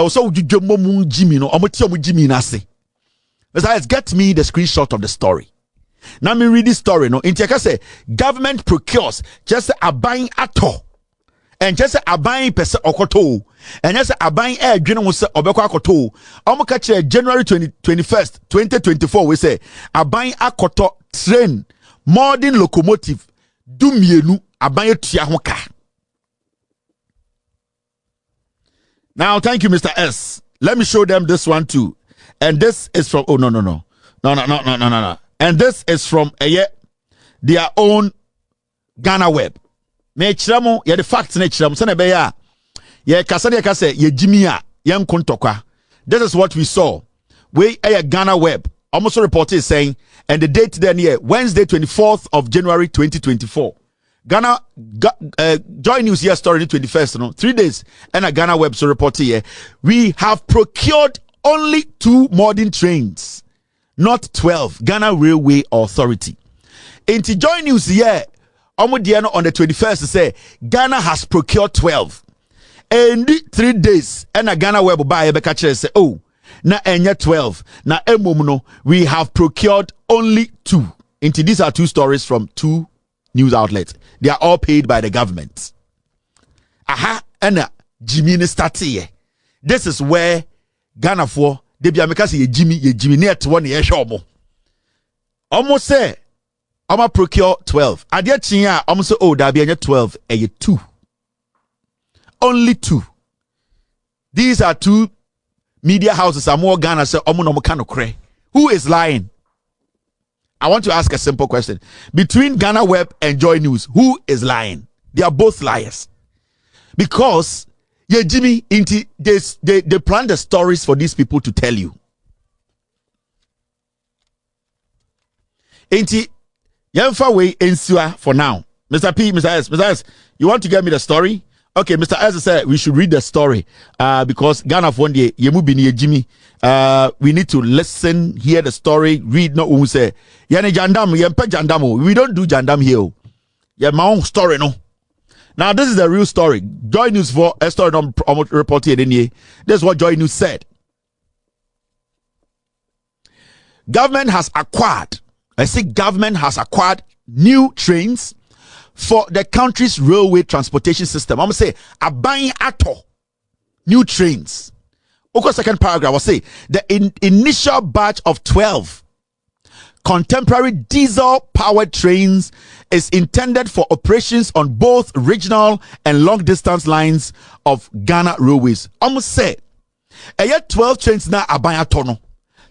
also Jimmy no omo Jimmy na say. Besides, get me the screenshot of the story. Now me read this story no. In say government procures just a buying ato. And just a buying person okoto. And just a buying air general se obeko akoto. Omo catch January 21st, 2024 we say a buying akoto train modern locomotive dumienu a buying tia hoka. Now thank you Mr. S. Let me show them this one too. And this is from no. And this is from their own Ghana web. Me chiramo ye the facts na chiramo se na be ya ye kasa ye Jimmy a ye nkontokwa. This is what we saw. We Ghana web almost reported saying, and the date then here Wednesday 24th of January 2024. Ghana Joy News here story the 21st, no 3 days, and a Ghana web so report here. We have procured only 2 modern trains, not 12. Ghana Railway Authority. Into Joy News here. On the 21st say Ghana has procured 12. And 3 days and a Ghana web buy say oh na enya 12 na emumuno we have procured only 2. Into these are 2 stories from 2 news outlets. They are all paid by the government. Aha and Jimmy start here. This is where Ghana for they be make say Jimmy net one ye show almost say I'ma procure 12. Adia chinya almost say oh that be 12 2. Only 2. These are 2 media houses are more Ghana say omo no kano kre. Who is lying? I want to ask a simple question. Between Ghana Web and Joy News, who is lying? They are both liars. Because Jimmy they plan the stories for these people to tell you. Yemfa way ensure for now. Mr. P, Mr. S, you want to get me the story? Okay, Mr. S said we should read the story. Because Ghana one day, Yemu bini Jimmy. We need to listen, hear the story, read no who say. Yani jandam, yempe jandamo. We don't do jandam here. Yeah, my own story, no. Now this is the real story. Joy News for a story on report here. This is what Joy News said. Government has acquired new trains for the country's railway transportation system. I'm going to say, a buying ato new trains. Okay, second paragraph will say, the initial batch of 12 contemporary diesel-powered trains is intended for operations on both regional and long-distance lines of Ghana Railways. I'm going to say, 12 trains na a buying ato no.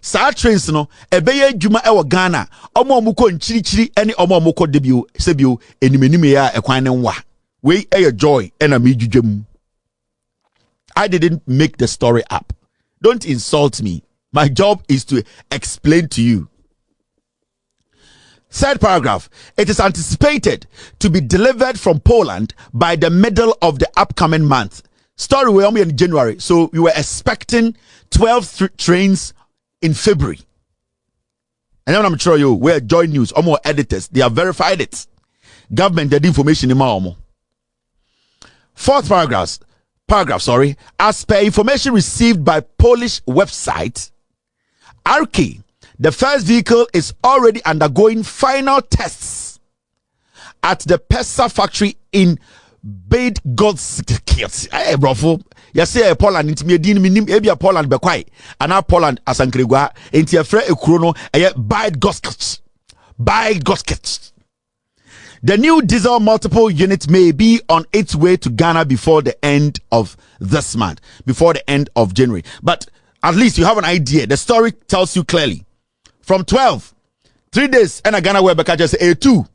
Sa trains no ebeye djuma e wo Ghana omo omuko nchirichiri ene omo omuko debio sebio enimενime ya ekwan ne nwa we Joy ena me djudwam. I didn't make the story up. Don't insult me. My job is to explain to you. Third paragraph, it is anticipated to be delivered from Poland by the middle of the upcoming month. Story will be in January, so we were expecting 12 trains in February. And then I'm sure you we're Joy News, or more editors, they have verified it. Government did information in Maomo. Fourth paragraph, as per information received by Polish website, RK, the first vehicle is already undergoing final tests at the Pesa factory in Bydgoszcz. Hey, bro, you say Poland into me din minim ebia Poland be kwai ana Poland asankregwa enti afre ekuro no eye Bydgoszcz. The new diesel multiple unit may be on its way to Ghana before the end of this month, before the end of January. But at least you have an idea. The story tells you clearly. From 12, 3 days, and a Ghana web just A2.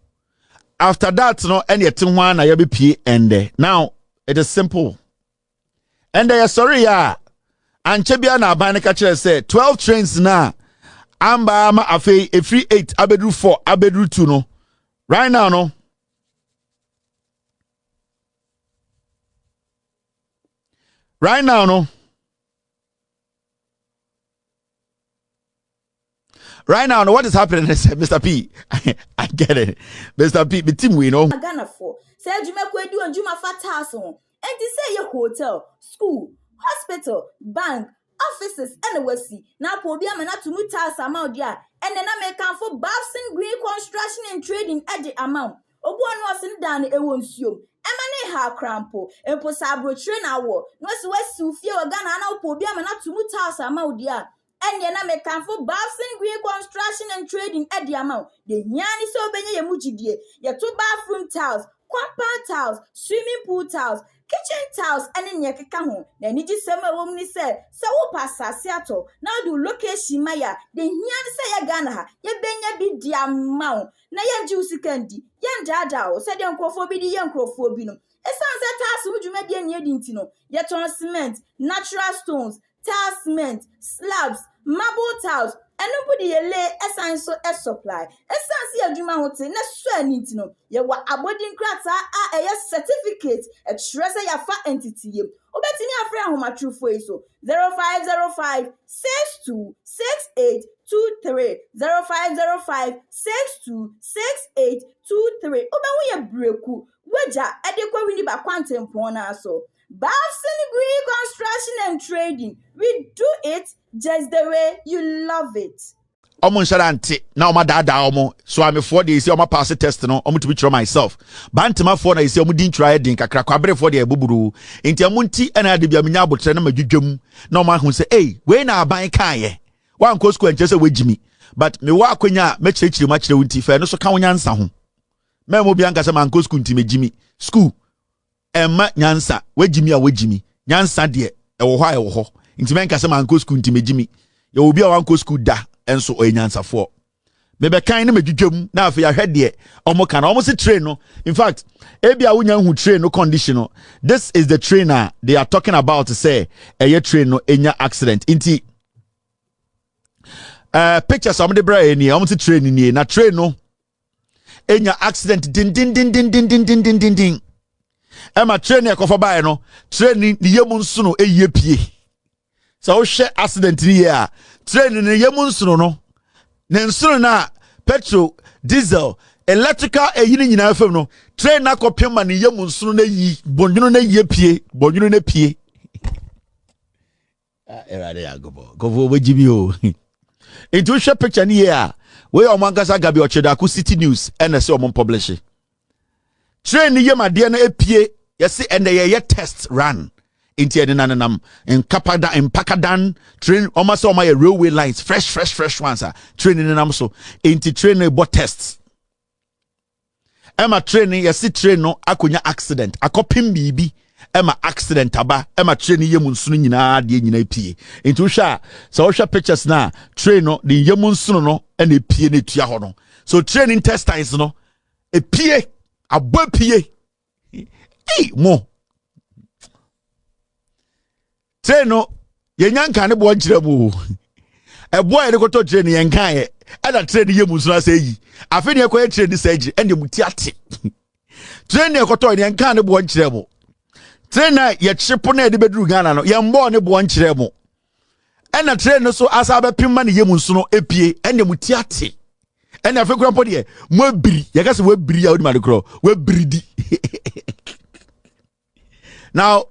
After that, no, any one I be and now it is simple. And they are sorry, yeah. And Chebiana Banakacha said 12 trains now. Amba ama afe a free 8 abedru 4 abedru 2 no. Right now, no. Right now, no. Right now, no, what is happening? Mr. P, I get it. Mr. P, the team we know. Ghana for. Say Juma kwedu and Juma fat house on. And they say your hotel, school, hospital, bank, offices, and we see. Now, Pobia Manatu Mutas amount there, and then I make for Babson Green Construction and Trading at the amount. Obuan was in down a won't you. Emane ha crampo, and Posabro train our West Sufia or Ghana, Pobia Manatu Mutas amount there. And then I make for Babson Green Construction and Trading at the amount. The Yanni so benny muji dear, your 2 bathroom tiles, compound tiles, swimming pool tiles, kitchen tiles, and in your home. Then it is summer woman said, so pass Seattle. Now do location Maya, the Yan say a Ghana, ye benya be dear mount. Na yan juicy candy, yan dada, said the uncle for the young crofobino. A sunset task would you make any dintino, yet on cement, natural stones, tile cement, slabs, marble tiles, and nobody lay a sign so a supply. A sense of Juma Hotel, not swear need to know. You were aboarding crats a certificate, a treasure your fat entity. Obetting your friend whom I true for so 0505 62 68 23 0505 62 68 23. Oba we breaku. Waja edekwa wini ba quantum pona so. Babson Green Construction and Trading. We do it just the way you love it. Omo nsharante na oma dada omo so am for the isi oma pass test no omo to be try myself bantima for na isi omo din try din kakra kwabere for the ebuburu enti amunti na ade bia menya abotre na madwudwam na oma hu say eh we na aban kan ye wan ko school enche say wegimi but me wa akwanya me chirechire ma chire wunti fa no so kan nyansa ho me mo bia nka say man ko school nti megimi school emma nyansa wegimi a wegimi nyansa de ewo ho a ewo ho nti me nka say man ko school nti megimi ye obi a wan ko school da enso onyansafo mebe kan ne medwudwam na afa ya hwede omo kan omo se train no in fact ebia wonya hu train no condition no this is the trainer they are talking about to say eye train no enya accident inti pictures omo de bra eni omo se train ni na train no enya accident din ema train e kofa bae no train ni yemu nso no eyie pie so wo hwe accident ni ya train ni yemu nso no ne nso na petrol diesel electrical eyini nyina fam no train na kopem ma ne yemu nso na yi bonjuno na yie pie bonjuno na pie erade ya gobo wejibi o into hwe picture ni ya we o mankasa gabi ocheda ku city news na se o mon publish train ni yemade na epie yesi ende ye test run inti ene nanam in Pakadan train almost all my railway lines fresh ones train in nam so inti train bo tests ema train yesi train no akonya accident akopim bibi ema accident aba ema train yemu nsunu nyina de nyina pie inti hwa so hwa pictures na train no de yemu nsunu no ena pie na tua ho no so train intestines no epie abopie mo train yenyanka ne bo nkyeremu ebo ye koto train yenkan ye ada train yemu so asa yi afi ne ekoye train surgery ende muti ate train ne koto yenkan ne bo nkyeremu train na ye chipo na de beduru Ghana no ye mbo ne bo nkyeremu ena train so asa be pimma ne yemu so no epie ende muti ate ena afi kura podi ye mo biri ye ka se wo biri ya odi ma de kro wo biri di now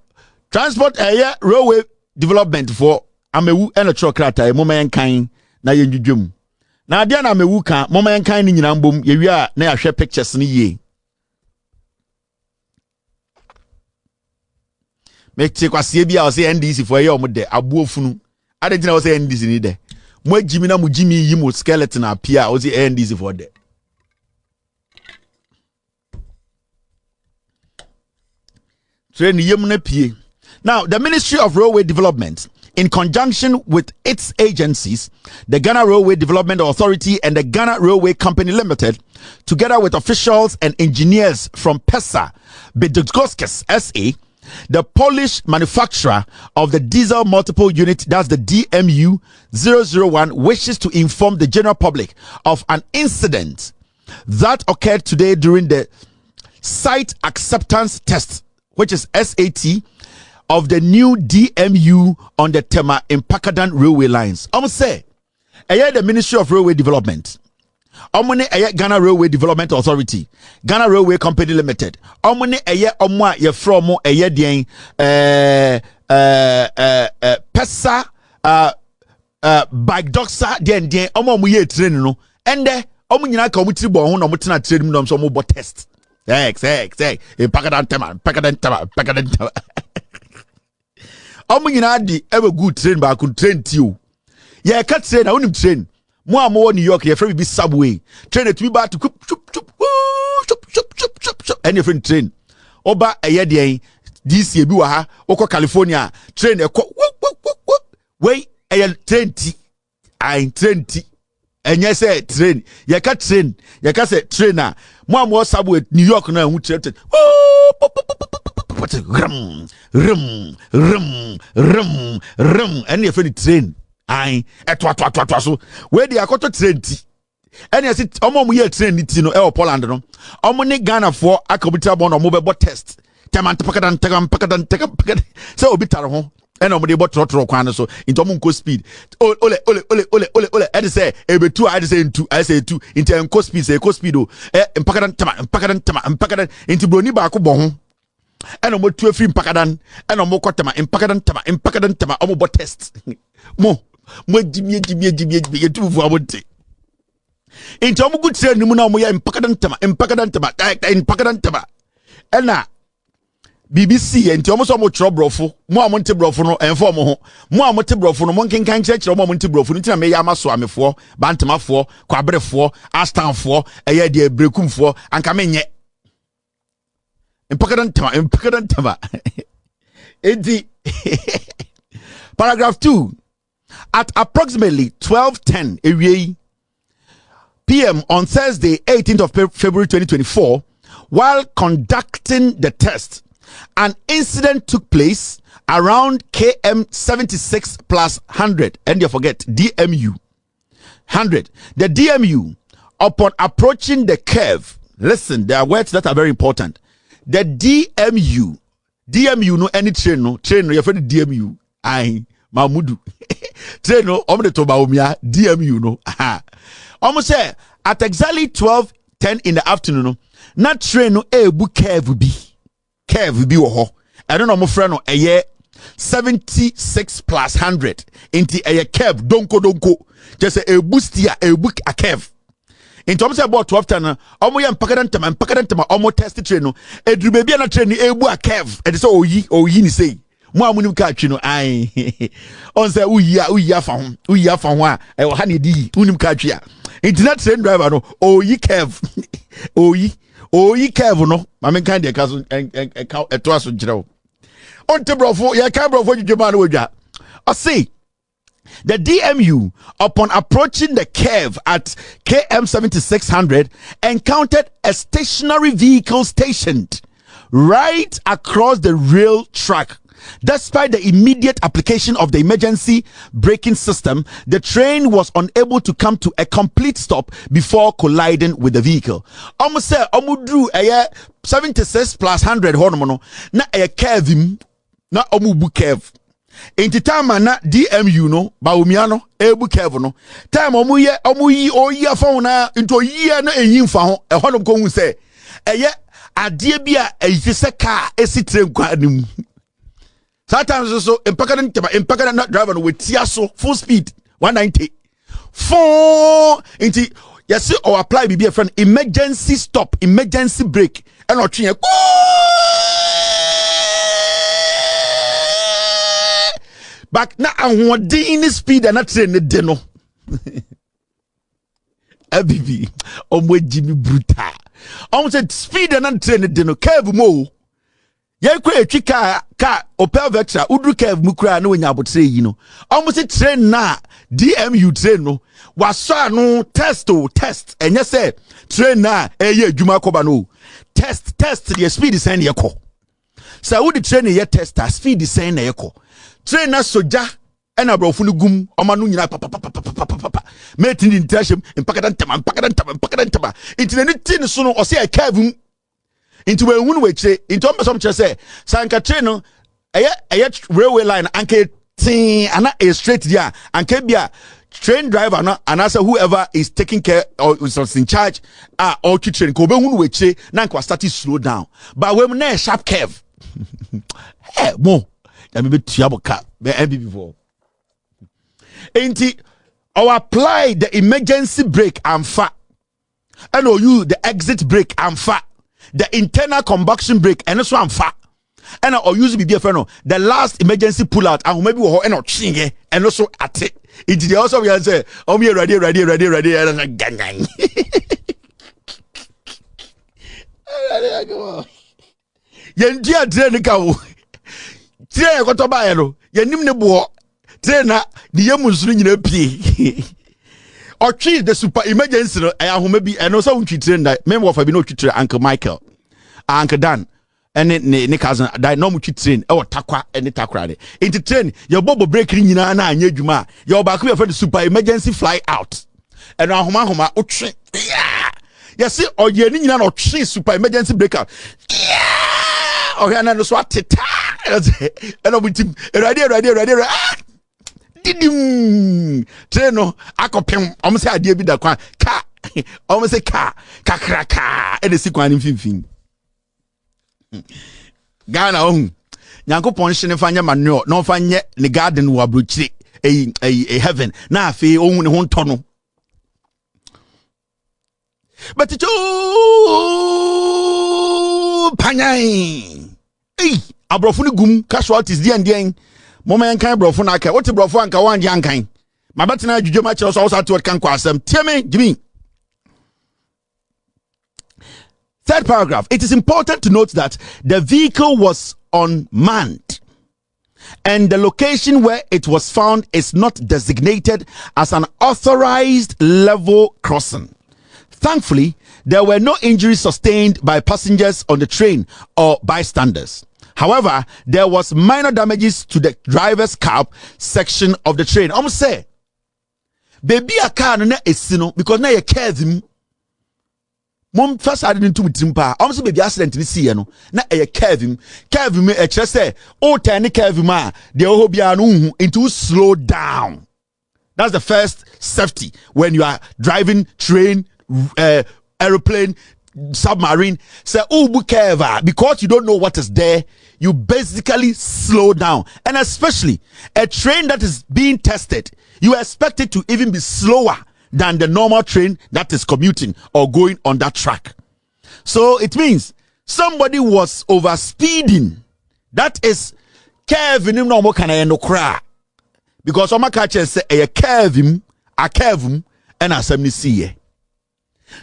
transport railway development for amewu and a trokrata moment kind na yenjudwum na dia na amewu ka moment kind ni nyina mbom ye wi a na ya hwe pictures ni ye me che kwase bia o se NDC for ye omde abuofunu ade gina o se NDC ni de mo agimi na mo gimi yi mo skeleton apia o se NDC for de train yem na pie. Now, the Ministry of Railway Development, in conjunction with its agencies, the Ghana Railway Development Authority and the Ghana Railway Company Limited, together with officials and engineers from PESA, Bydgoszcz SA, the Polish manufacturer of the diesel multiple unit, that's the DMU 001, wishes to inform the general public of an incident that occurred today during the site acceptance test, which is SAT, of the new DMU on the Tema in Pakadan railway lines. I'm say, the Ministry of Railway Development. Omune eye Ghana Railway Development Authority, Ghana Railway Company Limited. Omune eye omwa ye from eye dien pesa bike doxa dien omo ye train no. Ende omo nyina ka omo tribo ho na omo tena train mu no so omo bo test. Pakadan tema. Omo nyina di ebe good train ba kun train ti o. Ye ka train na unim train. Mo amo New York ye free be subway. Train to be back to chup. Any friend train. Oba eye dey DC bi wa ha. Oko California train e ko wey eye train ti. I train ti. Enye say train. Ye ka train. Ye ka say trainer. Mo amo subway New York na hu train. Rum. Any friend train. I etwa so where they akoto train ti and you see omo ye train ti no e Poland no omo ne Ghana for akobita bon omo be test pakadan so obi tare ho and omo dey trotro kwan so into omo nko speed ole e dey say ebetu I dey say ntu I say two into nko speed say nko speed o pakadan into broni ba ko bon ho and omo tu afri pakadan and omo kwatama pakadan omo bo test mo jimie tu fu abonte into omo good train mu na omo ya pakadan tama ena BBC enti omo so omo tro brofo mo amonte brofo no enfo omo ho mo amonte brofo no mo nkenkan kire omo amonte brofo no tina me ya maso amefo bantamafo kwabrefo astanfo eye de brekumfo anka menye pakadan tama enti paragraph 2 at approximately 12:10 p.m. on Thursday 18th of February 2024 while conducting the test an incident took place around km 76 plus 100 and you forget DMU 100 the DMU upon approaching the curve. Listen, there are words that are very important. The DMU no any train no your friend DMU I Mamudu train no omde to baomia DMU no almost say at exactly 12:10 in the afternoon no na train no ebu curve bi wo ho I don't know mo friend no eye 76 plus 100 into a curve donko just a boostia a book a curve in terms about 12:10 omo ye mpakadan tema omo test train no edru baby na train ebu a curve e dey say oyi ni say mo amunim ka atwi no ai on say uyi afa ho a e wo ha ne di unim ka atwi a internet train driver no oyi curve oyi curve no ma men kan de ka so eto aso gire on te brofo ye kan brofo djuma no wadwa I see the DMU, upon approaching the curve at km 7600, encountered a stationary vehicle stationed right across the rail track. Despite the immediate application of the emergency braking system, the train was unable to come to a complete stop before colliding with the vehicle. Almost say, drew a 76 plus 100 hormono, na a curve, na omubu curve. Inti time na DMU no baomiano ebu curve no time omuyi oyi afon na into yi na eyin fa ho e honom ko hu se eye ade bia eyi se car esi train kwa anim sometimes so impakadan not driver no wetia so full speed 190 for inti yes or apply be a friend emergency stop emergency brake and otwe back na ahwodin speed and train ne de no abibi omo jimi brutal almost speed and train ne de no curve mo ye kwa etwi ka Opel Vectra udru curve mu kura na wonya abotre yi no almost train na DMU train no waso anu test enye say train na eye adwuma koba no test the speed is saying ye ko so wo the train ye tester speed is saying ye ko train na soja ena brofo no gum omanu nyina papa mate ni intashim impakadan tama into the tin so no o say curve into we hunu we kire into am some kire say sanka train no eye railway line anke tin ana a straight there anke bia train driver no and also whoever is taking care or is in charge or to train ko be hunu weche na nka start to slow down but when na sharp curve eh mo ya me betua boka be MB before enti or apply the emergency brake and fa and or you the exit brake and fa the internal combustion brake and so and fa and or use be a friend the last emergency pull out and maybe we and chinge and also at it they also we say oh me ready and like gang yen dia train ka wo train ko to ba ye no yenim ne bo train na the yemunsu nyina pie or treat the super emergency no ahoma bi and also untwi train that me wo fa bi no twi Uncle Michael Uncle Dan and ne cousin that no mu twi train e wo takwa ene takra de into train your bobo break ni nyina na anya adwuma your back be for the super emergency fly out and ahoma utwe yes or ye ni nyina no twi super emergency breakout or ya na no so ateta and no team ready didim train no akopem say ade bi da kwan ka say ka kakraka e de si kwan mfimfin Ghana Nyankopon hye ne fanya manure no fanye ne garden wo abrochire a heaven na afi ohun ne ho nto no but it panyan abrofo ne gum casualties dia moment kan brofo na aka what brofo anka wan dia kan mabetena adwudwo ma kire so wo sa to kan kwa asem tie me Jimmy. Third paragraph, it is important to note that the vehicle was unmanned and the location where it was found is not designated as an authorized level crossing. Thankfully, there were no injuries sustained by passengers on the train or bystanders. However, there was minor damages to the driver's cab section of the train. Almost say, baby a car no na esino because na ye curve him. Mom first I didn't do timpa. Almost baby accident ni see no na ye curve him me e kire say o turn curve ma de o bia no into slow down. That's the first safety when you are driving train, aeroplane, submarine. Say ubu curve because you don't know what is there. You basically slow down, and especially a train that is being tested, you expect it to even be slower than the normal train that is commuting or going on that track. So it means somebody was over speeding. That is curving him no more can I no cry because some catchers say a curve him and assembly see.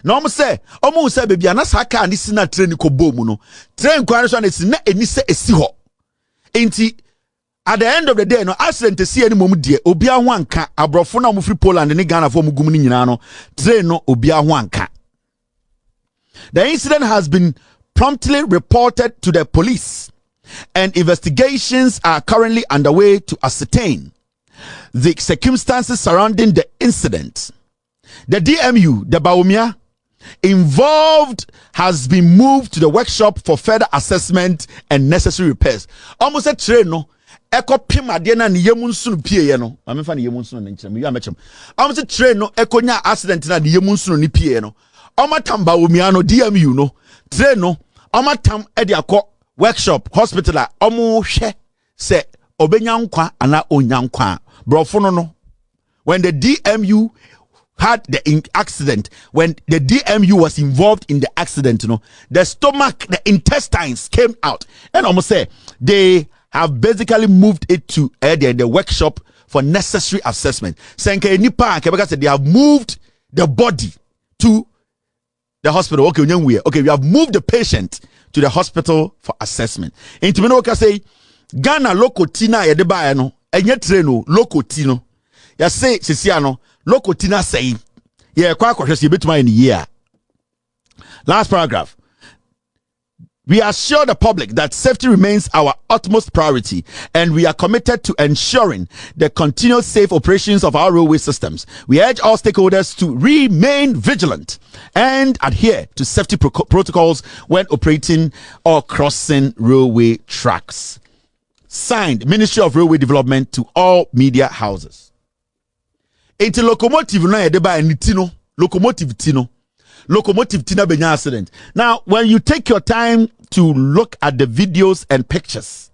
No mo say omo say baby ana saka ani sina train ko bom no train kwan so na si na eni se esi ho enti at the end of the day no accident see any mom die obi aho anka abrofo na mo free Poland ni Ghana fo mugum ni nyina no train no obi aho anka. The incident has been promptly reported to the police and investigations are currently underway to ascertain the circumstances surrounding the incident. The DMU, the Baumia, involved has been moved to the workshop for further assessment and necessary repairs. Almost a train no eko pim ade na ne yemunsu pie no ma mefa ne yemunsu no nkyerem wi amechem. Almost a train no eko nya accident na ne yemunsu no pie no. Omatam Baumia no DMU no train no omatam e de akọ workshop hospital a omo hwe se obenya nkwa ana onya nkwa brofo no when the DMU had the accident, when the DMU was involved in the accident, the stomach, the intestines came out, and almost say they have basically moved it to the workshop for necessary assessment. Senke nipa because they have moved the body to the hospital. Okay, we have moved the patient to the hospital for assessment. In Timino say Ghana loco tina yedeba no enye treno loco tino. Ya say sisiano loco tina say yeah kwa kwahwese betuma in year. Last paragraph. We assure the public that safety remains our utmost priority and we are committed to ensuring the continuous safe operations of our railway systems. We urge all stakeholders to remain vigilant and adhere to safety protocols when operating or crossing railway tracks. Signed, Ministry of Railway Development to all media houses. Enti locomotive na ye de ba nitino locomotive tino benya accident. Now when you take your time to look at the videos and pictures,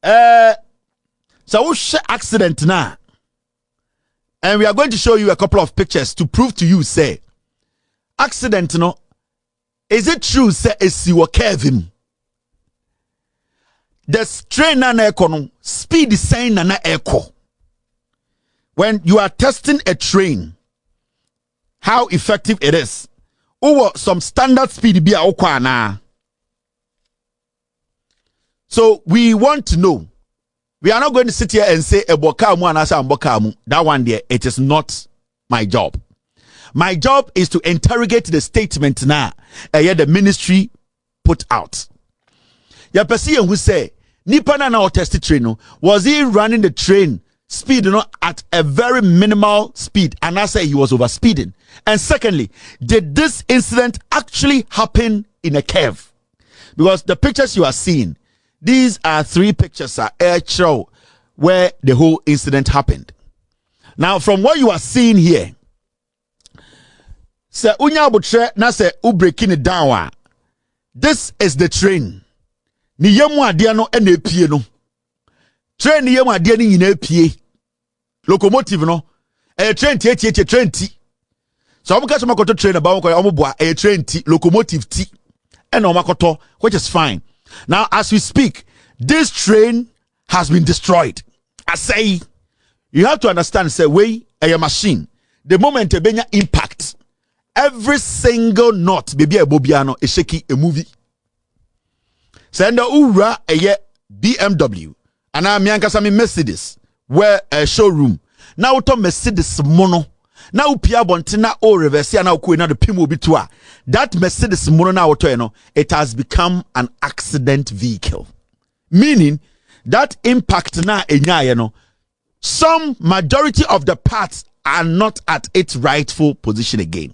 so we share accident now, and we are going to show you a couple of pictures to prove to you say accident no, is it true say esi wo Kevin the train na echo no speed sign na echo. When you are testing a train, how effective it is. Over some standard speed be a na. So we want to know. We are not going to sit here and say ebokamu anasa ambokamu. That one there, it is not my job. My job is to interrogate the statement now. The ministry put out. Ya person who say nipa na test train no, was he running the train speed at a very minimal speed, and I say he was over speeding? And secondly, did this incident actually happen in a cave? Because the pictures you are seeing, these are 3 pictures air show where the whole incident happened. Now from what you are seeing here, say unya butre na say u breaking it down, this is the train. Ni yemu adia no ena epie no. Train ni yemu adia ni nyina epie. Locomotive no train tie train ti. So omo ka so makoto train ba omo boa train ti locomotive ti and omakoto, which is fine. Now as we speak, this train has been destroyed. I say you have to understand, say way a machine, the moment a benya impact, every single knot baby a bobiano is shaky a movie. Send ura a BMW and I'm nkansah Mercedes where a showroom now to Mercedes mono now pia bontina o reverse na ko na the pimo bitua that Mercedes mono na auto no, it has become an accident vehicle, meaning that impact na enya no, some majority of the parts are not at its rightful position again,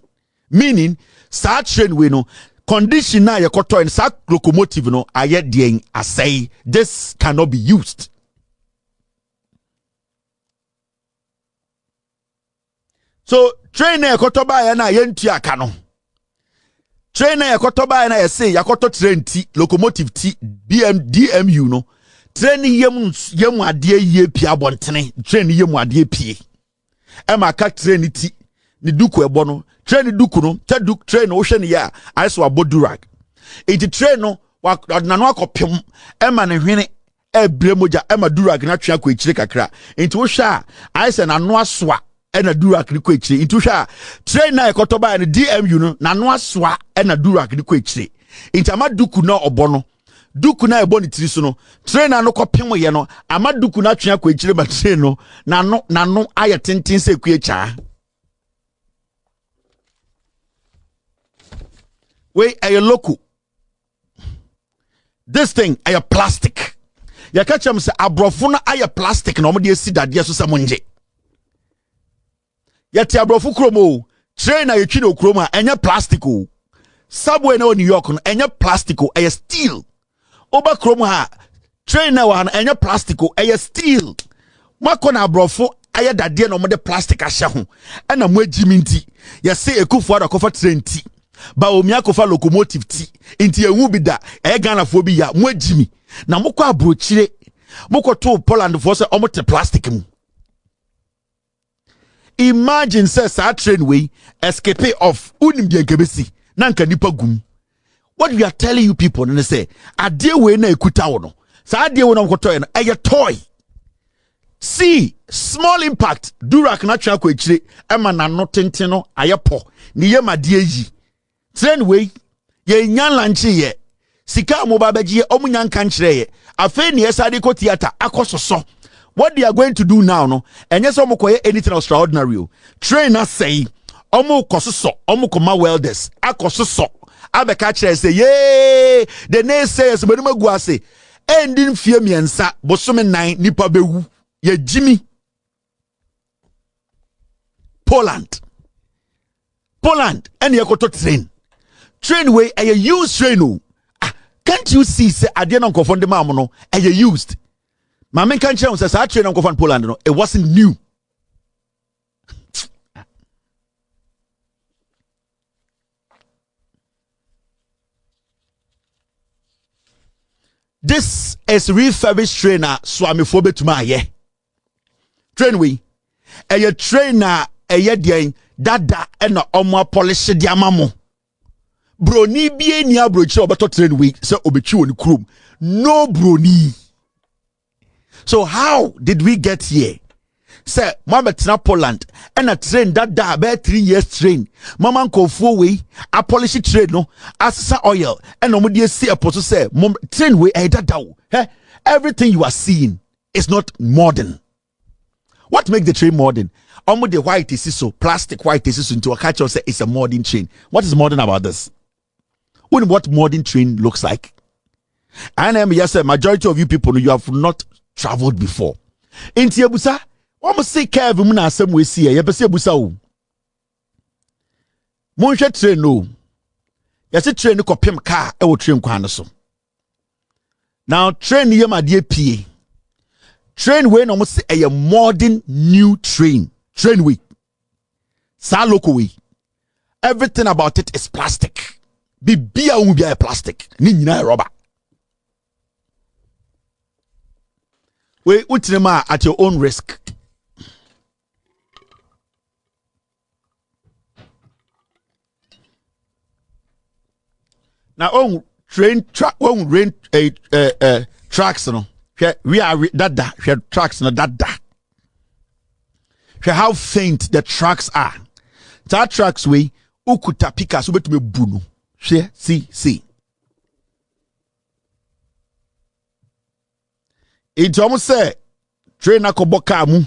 meaning start train we no condition na yakoto and sa locomotive no aye den asay, this cannot be used. So train na yakoto ba ya na yentu aka no, train na yakoto ba ya na yase yakoto train ti locomotive ti DMU no, train yemu ade ye pia bontene, train yemu ade pie e ma ka train ti ni duku ebo no, train duku no ta duku train no hwe ne ya aiso abodurag enti train no na no akopem e ma ne hwene e bremoja e ma durag na twa ko ekire kakra enti wo hwe a aise na no asoa e na durag ni ko ekire enti wo hwe a train na ekoto ba ne DMU no na no asoa e na durag ni ko ekire enti ama duku na obo no, duku na ebo ni tiri so no, train na no kopem ye no ama duku na twa ko ekire ba train no na no aye tenten se ku echa. Wait, a local. This thing, a plastic. Ya catch them say abrofuna a plastic no mo see that so samonje. Ya ti abrofu kromo, train na yetwi no kroma enya plastic o. Subway na New York no enya plastic o, a steel. Oba kromo ha, train na wa enya plastic o, a steel. Mako na abrofu aya dade no mo de plastic ahye ho. E na mo agimi nti, ya say ekufu ada kofa train ti. Ba omia kofa locomotive ti inti ewu bi da Ghana fo bi ya mo agimi na mokọ abrochire mokọ to Poland fo se omote plastic mu. Imagine says our train way escape of unim de nkebesi na nka nipa gum. What we are telling you people, and they say ade we na ekuta wo no sa ade we na mokọ no eye toy. See, small impact durak na twa ko ekire ema na no tenten no ayepo ni yema de yi. Train way ye nyan lanche ye sika mo babaji omunya nkan kire ye afa ni esade ko theater akososo. What they are going to do now no enye so mo koye anything extraordinary o. Train na say omo kososo omo koma welders akososo abeka kire say ye the name says menuma gu ase endin fie miensa bosome 9 nipa bewu ye jimi. Poland and yakoto train way a used train. Can't you see say ade na nkofo de mam no a used My main country says I train from Poland. No, it wasn't new. This is refurbished trainer Swami Fobe to my yeah. Train we. A trainer a yedian dada and omo polish diamamo. Broni be ni abrochi obato train we say obechi on krum. No broni. So how did we get here? Say mama tina Poland and a train dada about 3 years train. Mama ko fo we a polish train no asesa oil and omudi see a post say train we a dada. Hey, everything you are seeing is not modern. What make the train modern? Almost the white is so plastic white is so into a catcher say it's a modern train. What is modern about this? What modern train looks like? And yes, majority of you people you have not traveled before. In Tiabusa, almost say Kev Muna some way see a Yabasa Busa. Monsha train no. Yes, a train ko pim car e wo train kwan so. Now train here my dear PA. Train way almost say a modern new train. Train way. Sa local way. Everything about it is plastic. Be a plastic. Ni nyina rubber. We utinema at your own risk. Now on train track on rain tracks no. We are dada. Tracks no dada. How faint the tracks are. That tracks we ukuta pika so betume bunu. See. It almost say train akoboka mu.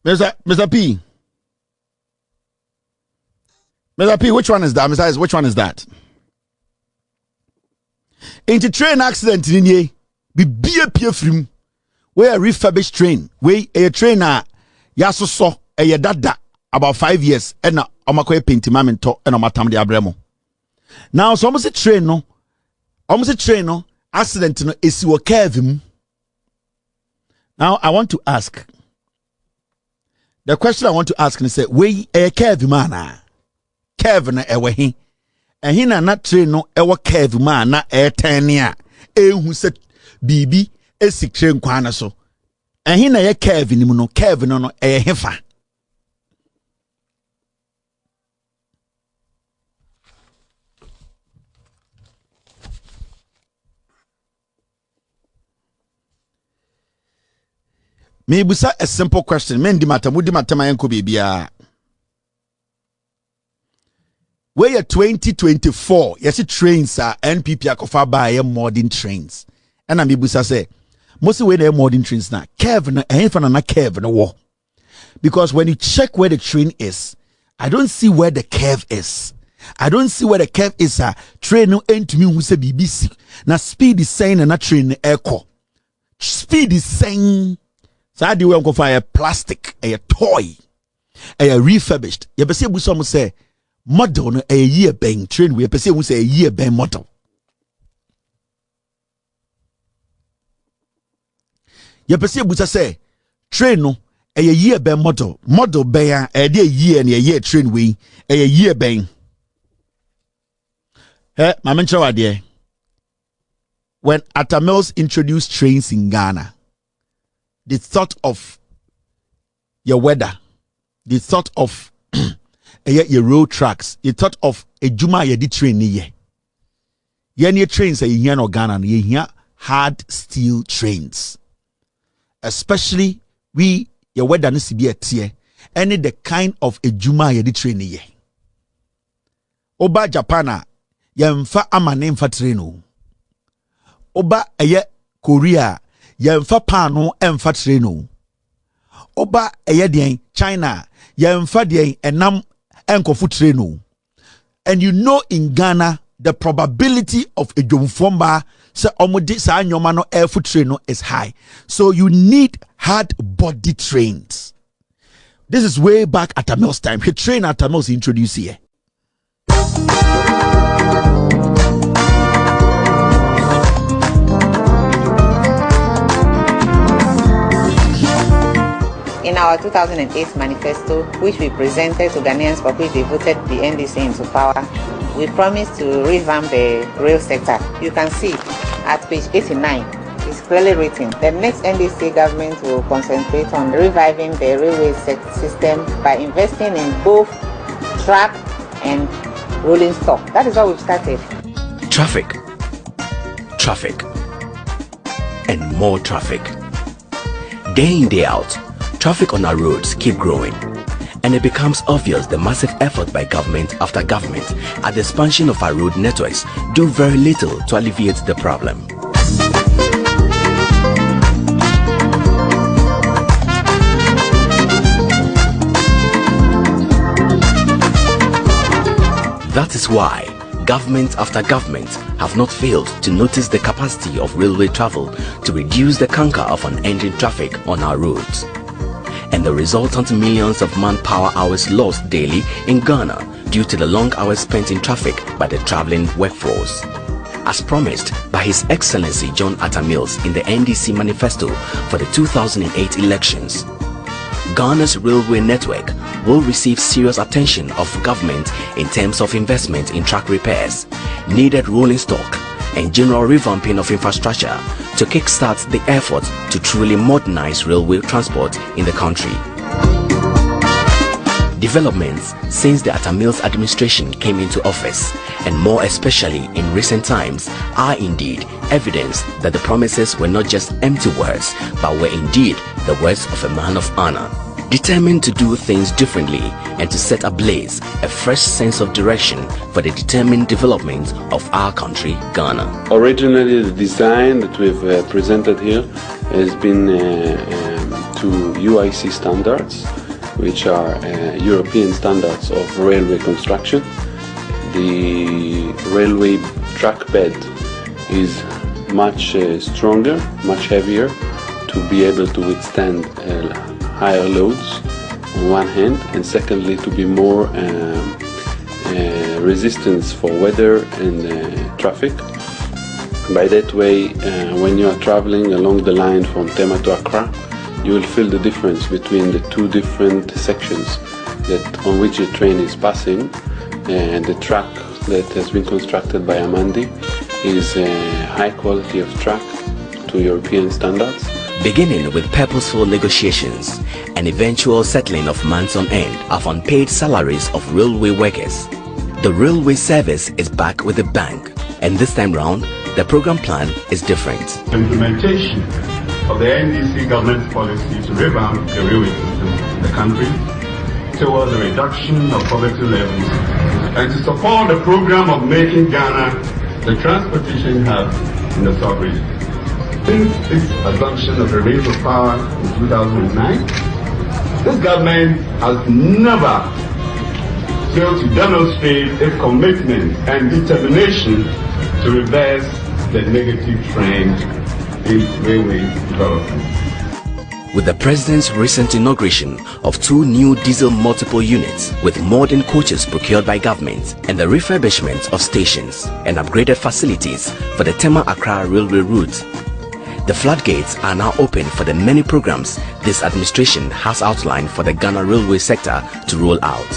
Mr. P. Mr. P, which one is that? Mr. S, which one is that? Into train accident in ye be a peer film where a refurbished train, where a trainer yaso so a dada about 5 years and na omakoye paint mamento and omatam de abremo. Now so almost a train no accident no esi wo curve. Now I want to ask. The question I want to ask is say we a curve man curve na ewe hi. And he na train no ewe curve man na e tenia ehu se bibi esi train kwana so. And he na ye curve ni mu no curve no e hefa. Maybe a simple question. Men di mudi matama yanko bibia. Where 2024, yes, trains are NPP akofa by modern trains. And I mibusa say, mostly where they modern trains now. Kevin, na Kevin war. Because when you check where the train is, I don't see where the curve is. I don't see where the curve is. Train no end to me who say BBC. Now speed is saying and na train echo. Speed is saying. So I do want to find a plastic, a toy, a refurbished. You be say we some say model no a year bang train. We be say we say a year bang model. You be say we say train no a year bang model bang a year and a year train we a year bang. Hey, my mention idea. When Atamils introduced trains in Ghana. The thought of your weather, the thought of your road tracks, the thought of a juma ye di train ye. Ye trains a yen or Ghana ye hard steel trains. Especially your weather needs to be a tier. Any the kind of a juma ye di train ye. Oba Japana yemfa amane mfa train. Oba Korea yemfa pano emfa treno oba eyedien China yemfa dien enam enkofu treno. And you know in Ghana the probability of a jomfomba se omudi sa nyoma no air foot treno is high, so you need hard body trains. This is way back at Tamil's time. He trained at Tamil's introduced here. In our 2008 manifesto, which we presented to Ghanaians for which they voted the NDC into power, we promised to revamp the rail sector. You can see at page 89, it's clearly written. The next NDC government will concentrate on reviving the railway system by investing in both track and rolling stock. That is what we've started. Traffic, and more traffic. Day in, day out, traffic on our roads keep growing, and it becomes obvious the massive effort by government after government at the expansion of our road networks do very little to alleviate the problem. That is why government after government have not failed to notice the capacity of railway travel to reduce the canker of unending traffic on our roads, and the resultant millions of manpower hours lost daily in Ghana due to the long hours spent in traffic by the traveling workforce. As promised by His Excellency John Atta Mills in the NDC manifesto for the 2008 elections, Ghana's railway network will receive serious attention of government in terms of investment in track repairs, needed rolling stock, and general revamping of infrastructure to kickstart the effort to truly modernize railway transport in the country. Developments since the Atta Mills administration came into office, and more especially in recent times, are indeed evidence that the promises were not just empty words, but were indeed the words of a man of honor, determined to do things differently and to set ablaze a fresh sense of direction for the determined development of our country, Ghana. Originally, the design that we've presented here has been to UIC standards, which are European standards of railway construction. The railway track bed is much stronger, much heavier, to be able to withstand higher loads on one hand, and secondly to be more resistance for weather and traffic. By that way, when you are traveling along the line from Tema to Accra, you will feel the difference between the two different sections on which the train is passing, and the track that has been constructed by Amandi is a high quality of track to European standards. Beginning with purposeful negotiations and eventual settling of months on end of unpaid salaries of railway workers, the railway service is back with a bang, and this time round, the program plan is different. Implementation of the NDC government's policy to revamp the railway system in the country towards the reduction of poverty levels and to support the program of making Ghana the transportation hub in the South region. Since its assumption of the reins of power in 2009, this government has never failed to demonstrate its commitment and determination to reverse the negative trend in railway development. With the President's recent inauguration of 2 new diesel multiple units with modern coaches procured by government, and the refurbishment of stations and upgraded facilities for the Tema-Accra railway route, the floodgates are now open for the many programs this administration has outlined for the Ghana railway sector to roll out.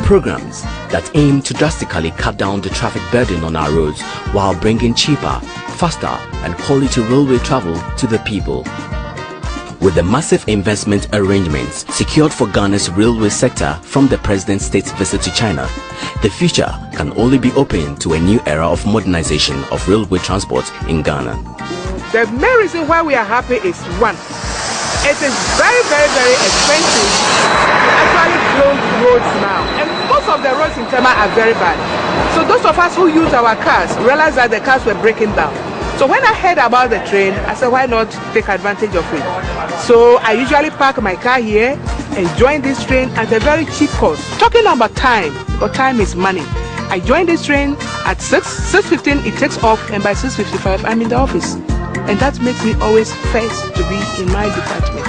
Programs that aim to drastically cut down the traffic burden on our roads while bringing cheaper, faster and quality railway travel to the people. With the massive investment arrangements secured for Ghana's railway sector from the President's state visit to China, the future can only be open to a new era of modernization of railway transport in Ghana. The main reason why we are happy is one, it is very, very, very expensive to actually close roads now. And most of the roads in Tema are very bad. So those of us who use our cars realize that the cars were breaking down. So when I heard about the train, I said, why not take advantage of it? So I usually park my car here and join this train at a very cheap cost. Talking about time, because time is money. I join this train at 6:15, it takes off, and by 6:55, I'm in the office. And that makes me always first to be in my department,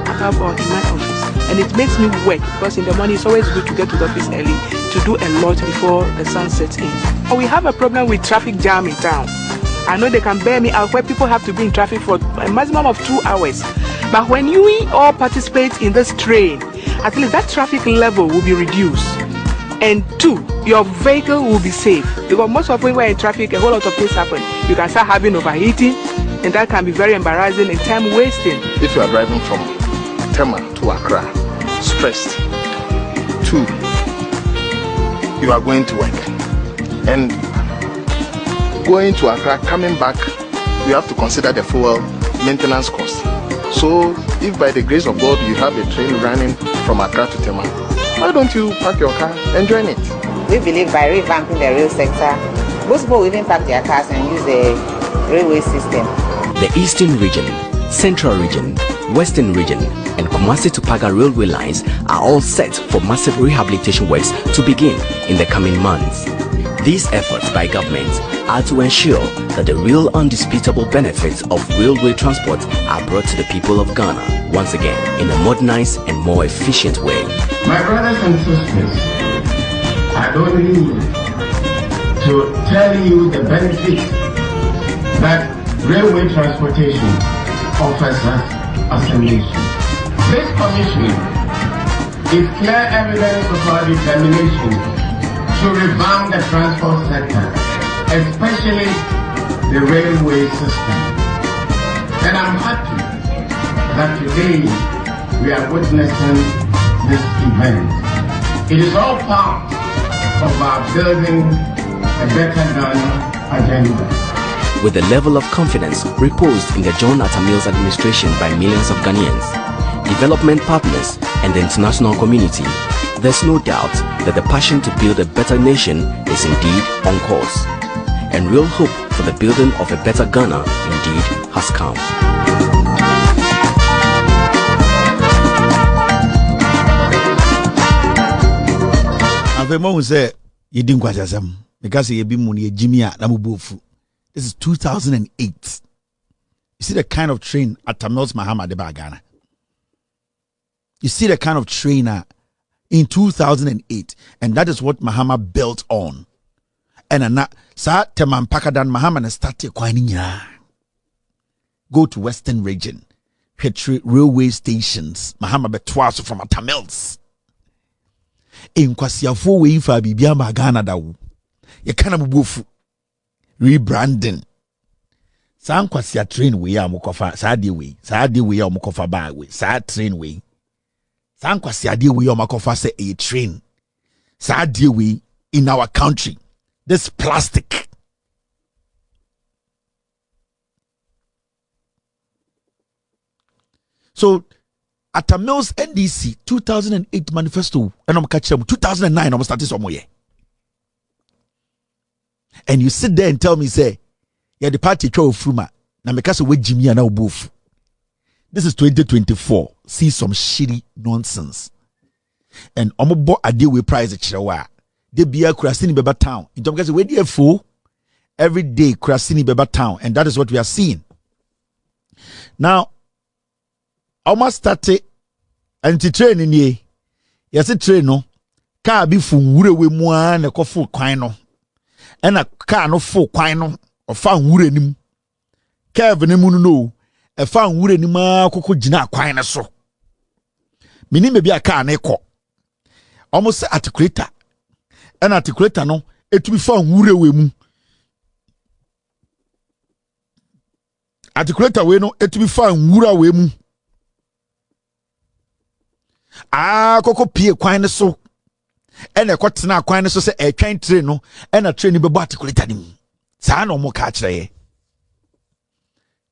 above all in my office. And it makes me work because in the morning it's always good to get to the office early to do a lot before the sun sets in. But we have a problem with traffic jam in town. I know they can bear me out where people have to be in traffic for a maximum of 2 hours. But when you all participate in this train, at least that traffic level will be reduced. And 2, your vehicle will be safe. Because most of when we're in traffic, a whole lot of things happen. You can start having overheating, and that can be very embarrassing and time wasting. If you are driving from Tema to Accra, stressed, 2, you are going to work. And going to Accra, coming back, you have to consider the fuel maintenance cost. So, if by the grace of God you have a train running from Accra to Tema, why don't you park your car and join it? We believe by revamping the rail sector, most people will even park their cars and use the railway system. The Eastern Region, Central Region, Western Region, and Kumasi to Paga railway lines are all set for massive rehabilitation works to begin in the coming months. These efforts by government are to ensure that the real undisputable benefits of railway transport are brought to the people of Ghana, once again, in a modernized and more efficient way. My brothers and sisters, I don't need to tell you the benefits that railway transportation offers us as a nation. This commission is clear evidence of our determination to revamp the transport sector, especially the railway system. And I'm happy that today we are witnessing this event. It is all part of our building a better Ghana agenda. With the level of confidence reposed in the John Atta Mills administration by millions of Ghanaians, development partners, and the international community, there's no doubt that the passion to build a better nation is indeed on course, and real hope for the building of a better Ghana indeed has come. This is 2008. You see the kind of train at Tamils Mahama de Ghana. You see the kind of trainer in 2008, and that is what Mahama built on. And na sa teman pakadan Mahama na started kwaninya. Go to Western Region, railway stations. Mahama betwaso from Tamils. In kwasiafo we fa bibia ma Ghana dawo. Ye kana bubufu rebranding. Sa kwasia train we ya mukofa sa de we ya mukofa ba we sa train we. Sankwasi ade we omakofa say a train. Sa ade we in our country. This plastic. So at a Mills NDC 2008 manifesto and I'm catching 2009 I'm starting somewhere. And you sit there and tell me say yeah the party chow fruma na mekasa we Jimmy and both. This is 2024. See some shitty nonsense. And omobo adewe price chirewa. De bia Kurasini Beba town. In terms of where they fool every day Kurasini Beba town, and that is what we are seeing. Now, almost started anti train in ye. Yes, a train no car be wure we mua na full kwino. And a car no full kwino or found wure nim. Kevin no. A fan would any ma coco jina quine so. Meaning maybe a car neko. Almost articulator. An articulator no, it to be found wood away mu. Articulator we no, it to be found wood away mu. Ah, coco pie quine so. And a quatina quine so say a train train no, and a train be articulator nim. San or more catch there.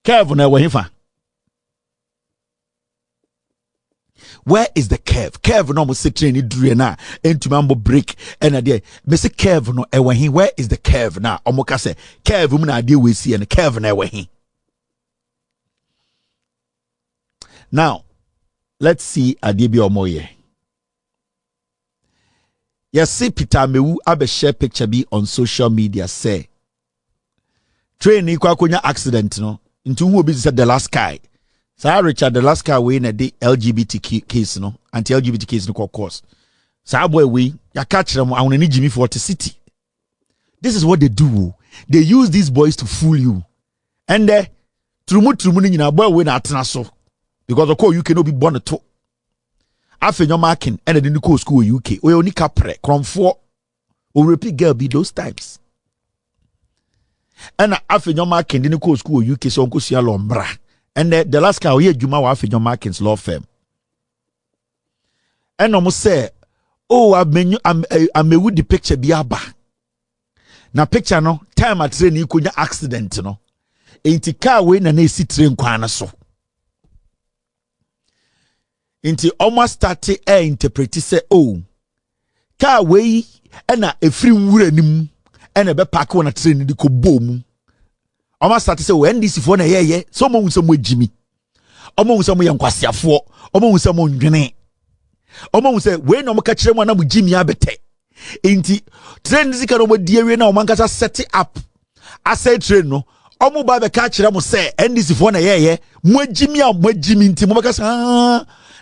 Kevin, I were where is the curve? Curve no must sit in Adriana into mambo break and a day. Mr. Curve no ewahi. Where is the curve now? Omoka say curve woman idea we see and curve no ewahi. Now let's see Adibi Omoye. Yes, see Peter Mewu abe share picture be on social media say train ni kwa kunya accident no into who be said the last guy Sir Richard the last car we in the LGBT case no anti-LGBT case no course. Sir boy we ya catch them I want need Jimmy for the city. This is what they do. They use these boys to fool you. And trumu ni na boy we na atena so because of course you cannot be born to. After your marking and then go school UK. We only capre cromfo or repeat girl be those types. And after your marking didn't go school UK so uncle see a lombra. And the last car we Juma wa after your markings law firm. And almost say, oh, I'm a wood the picture be aba. Na picture no time at train you could accident no. Ain't car we na na sit train kwana so. Inti almost started interpret say oh car we na a free wura nim and a be park on a train di ko bom almost started say when this for na ye so mo some Jimmy omo some yankwasiafo omo some ndwene omo say we no maka kire mo na mo Jimmy abete inti train this ka no mo die we na o mankasa set up asay train no omo ba be ka kire mo say ndc for na ye mo Jimmy inti mo maka say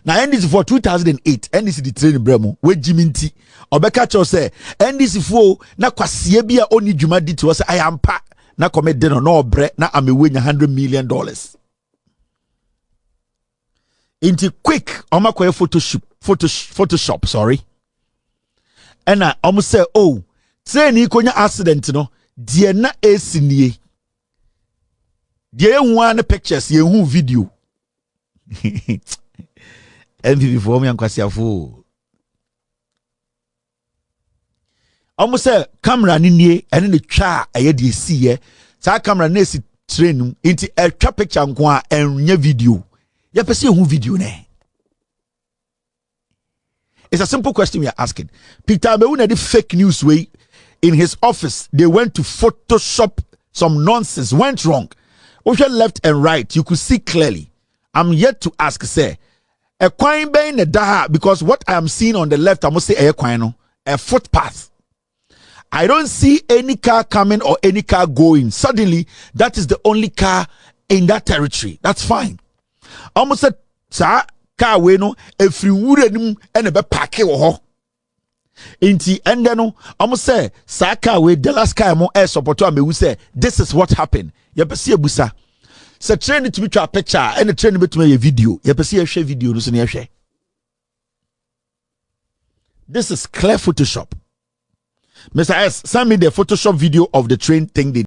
na NDC for 2008 NDC the train bremo we jiminti obeka cho say NDC for na kwasie bia oni dwuma di to say ayampa na komede no obre na amewenya $100 million into quick omakoye photoshop sorry and I almost say oh train ikonya accident no die na esinie die hu an pictures ye hu video MVP for me and Kwasiafo. Almost say camera ni and the cha a ye see sa camera na si train into a trap picture nko a video. Ya pese hu video ne. It's a simple question we are asking. Peter Abewu na the fake news way in his office. They went to Photoshop some nonsense. Went wrong. Over left and right, you could see clearly. I'm yet to ask, say. A quine being a daha because what I am seeing on the left, I must say a footpath. I don't see any car coming or any car going. Suddenly, that is the only car in that territory. That's fine. Almost said, sir, car we no if you wouldn't and a back inti and then almost say, sir, car we the last car more air support me we say this is what happened. Yapasi busa. So train to be to a picture and the train to me a video. You see a share video. This is clear Photoshop. Mr. S, send me the Photoshop video of the train thing they